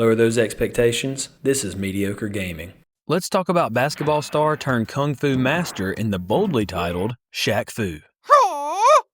Lower those expectations. This is mediocre gaming. Let's talk about basketball star turned kung fu master in the boldly titled Shaq-Fu.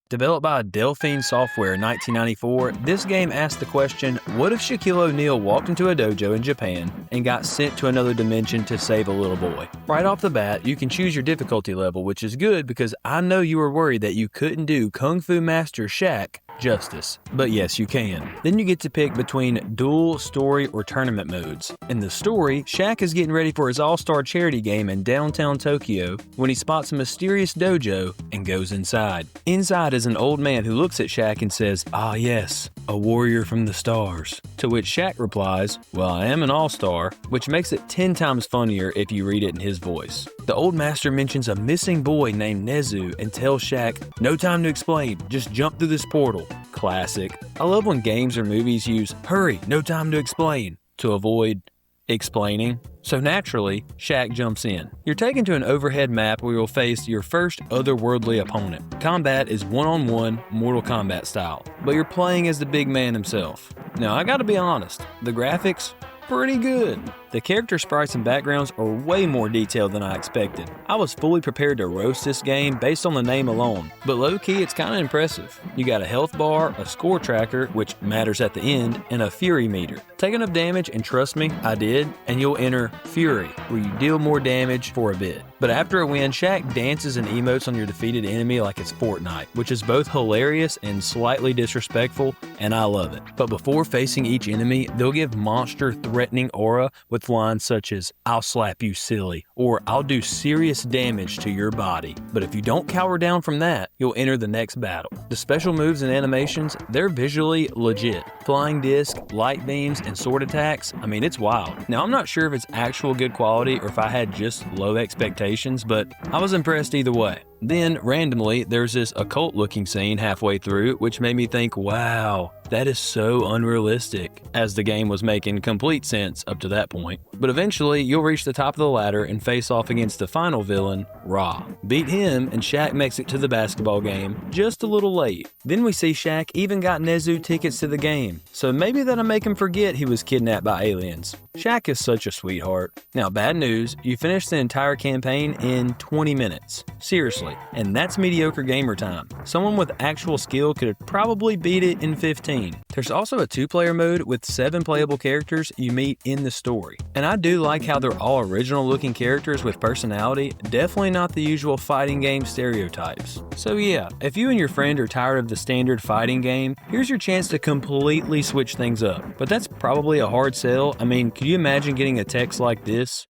Developed by Delphine Software in 1994, this game asked the question, what if Shaquille O'Neal walked into a dojo in Japan and got sent to another dimension to save a little boy? Right off the bat, you can choose your difficulty level, which is good because I know you were worried that you couldn't do Kung Fu Master Shaq justice. But yes, you can. Then you get to pick between duel, story, or tournament modes. In the story, Shaq is getting ready for his all-star charity game in downtown Tokyo when he spots a mysterious dojo and goes inside. Inside is an old man who looks at Shaq and says, "Ah yes, a warrior from the stars." To which Shaq replies, "Well, I am an all-star," which makes it 10 times funnier if you read it in his voice. The old master mentions a missing boy named Nezu and tells Shaq, "No time to explain, just jump through this portal." Classic. I love when games or movies use "hurry, no time to explain" to avoid explaining. So naturally, Shaq jumps in. You're taken to an overhead map where you'll face your first otherworldly opponent. Combat is one-on-one Mortal Kombat style, but you're playing as the big man himself. Now I gotta be honest, the graphics, pretty good. The character sprites and backgrounds are way more detailed than I expected. I was fully prepared to roast this game based on the name alone, but low-key it's kinda impressive. You got a health bar, a score tracker, which matters at the end, and a fury meter. Take enough damage, and trust me, I did, and you'll enter Fury, where you deal more damage for a bit. But after a win, Shaq dances and emotes on your defeated enemy like it's Fortnite, which is both hilarious and slightly disrespectful, and I love it. But before facing each enemy, they'll give monster threatening aura with lines such as, "I'll slap you silly," or "I'll do serious damage to your body." But if you don't cower down from that, you'll enter the next battle. The special moves and animations, they're visually legit. Flying disc, light beams, and sword attacks, I mean, it's wild. Now, I'm not sure if it's actual good quality or if I had just low expectations, but I was impressed either way. Then, randomly, there's this occult-looking scene halfway through, which made me think, wow, that is so unrealistic, as the game was making complete sense up to that point. But eventually, you'll reach the top of the ladder and face off against the final villain, Ra. Beat him, and Shaq makes it to the basketball game, just a little late. Then we see Shaq even got Nezu tickets to the game, so maybe that'll make him forget he was kidnapped by aliens. Shaq is such a sweetheart. Now, bad news, you finished the entire campaign in 20 minutes. Seriously. And that's mediocre gamer time. Someone with actual skill could probably beat it in 15. There's also a 2-player mode with 7 playable characters you meet in the story. And I do like how they're all original looking characters with personality, definitely not the usual fighting game stereotypes. So yeah, if you and your friend are tired of the standard fighting game, here's your chance to completely switch things up. But that's probably a hard sell. I mean, could you imagine getting a text like this?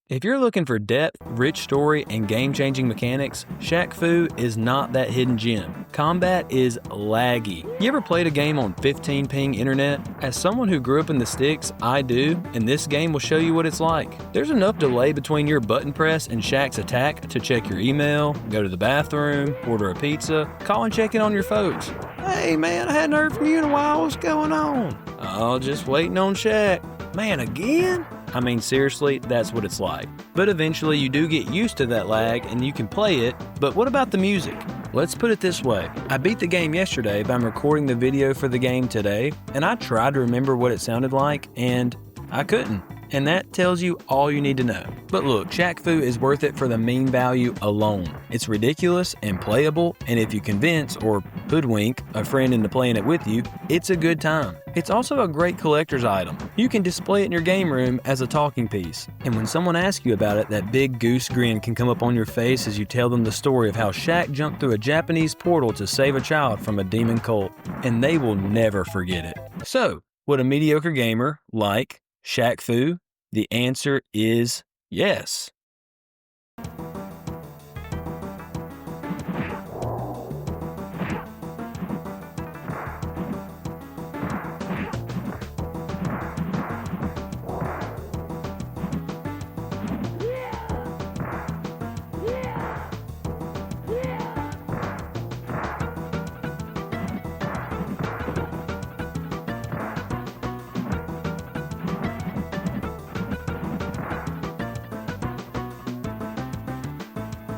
If you're looking for depth, rich story, and game-changing mechanics, Shaq-Fu is not that hidden gem. Combat is laggy. You ever played a game on 15 ping internet? As someone who grew up in the sticks, I do, and this game will show you what it's like. There's enough delay between your button press and Shaq's attack to check your email, go to the bathroom, order a pizza, call and check in on your folks. "Hey man, I hadn't heard from you in a while, what's going on?" "Oh, just waiting on Shaq." "Man, again?" I mean, seriously, that's what it's like. But eventually you do get used to that lag and you can play it, but what about the music? Let's put it this way. I beat the game yesterday, but I'm recording the video for the game today, and I tried to remember what it sounded like, and I couldn't. And that tells you all you need to know. But look, Shaq-Fu is worth it for the meme value alone. It's ridiculous and playable, and if you convince or hoodwink a friend into playing it with you, it's a good time. It's also a great collector's item. You can display it in your game room as a talking piece. And when someone asks you about it, that big goose grin can come up on your face as you tell them the story of how Shaq jumped through a Japanese portal to save a child from a demon cult. And they will never forget it. So, would a mediocre gamer like Shaq-Fu? The answer is yes.